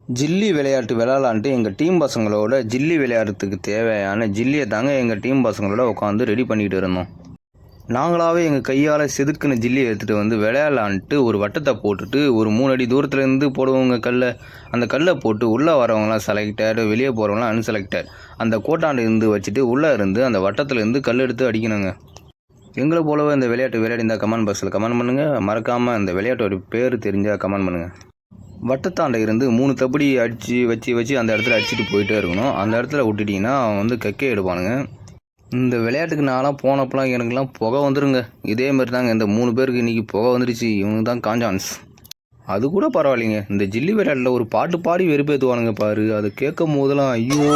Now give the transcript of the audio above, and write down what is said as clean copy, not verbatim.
Jilly விளையாட்டு விளையாடலான்ட்டு எங்கள் team பசங்களோட ஜில்லி விளையாடுறதுக்கு தேவையான ஜில்லியை தாங்க எங்கள் டீம் பசங்களோட உட்காந்து ரெடி பண்ணிகிட்டு இருந்தோம். நாங்களாகவே எங்கள் கையால் செதுக்குன ஜில்லியை எடுத்துகிட்டு வந்து விளையாடலான்ட்டு ஒரு வட்டத்தை போட்டுட்டு ஒரு 3 அடி தூரத்துலேருந்து போடுவோங்க கல்லை. அந்த கல்லை போட்டு உள்ளே வரவங்களாம் செலக்டட், வெளியே போகிறவங்களாம் அன்செலக்டட். அந்த கோட்டாண்டு இருந்து வச்சுட்டு உள்ளே இருந்து அந்த வட்டத்துலேருந்து கல் எடுத்து அடிக்கணுங்க. எங்களை போலவே இந்த விளையாட்டு விளையாடிருந்தால் கமெண்ட் பாக்ஸில் கமெண்ட் பண்ணுங்கள். மறக்காமல் இந்த விளையாட்டோட பேர் தெரிஞ்சால் கமெண்ட் பண்ணுங்கள். வட்டத்தாண்டை இருந்து 3 தப்படி அடித்து வச்சு அந்த இடத்துல அடிச்சுட்டு போயிட்டே இருக்கணும். அந்த இடத்துல விட்டுட்டிங்கன்னா அவன் கக்கே எடுப்பானுங்க. இந்த விளையாட்டுக்கு நான்லாம் போனப்பெல்லாம் எனக்குலாம் புகை வந்துருங்க. இதேமாரி தாங்க இந்த 3 பேருக்கு இன்றைக்கி புகை வந்துருச்சு. இவனுக்கு தான் காஞ்சான்ஸ். அது கூட பரவாயில்லைங்க. இந்த ஜில்லி விளையாட்டில் ஒரு பாட்டு பாடி வெறுப்பேற்றுவானுங்க பாரு. அதை கேட்கும் போதெல்லாம் ஐயோ.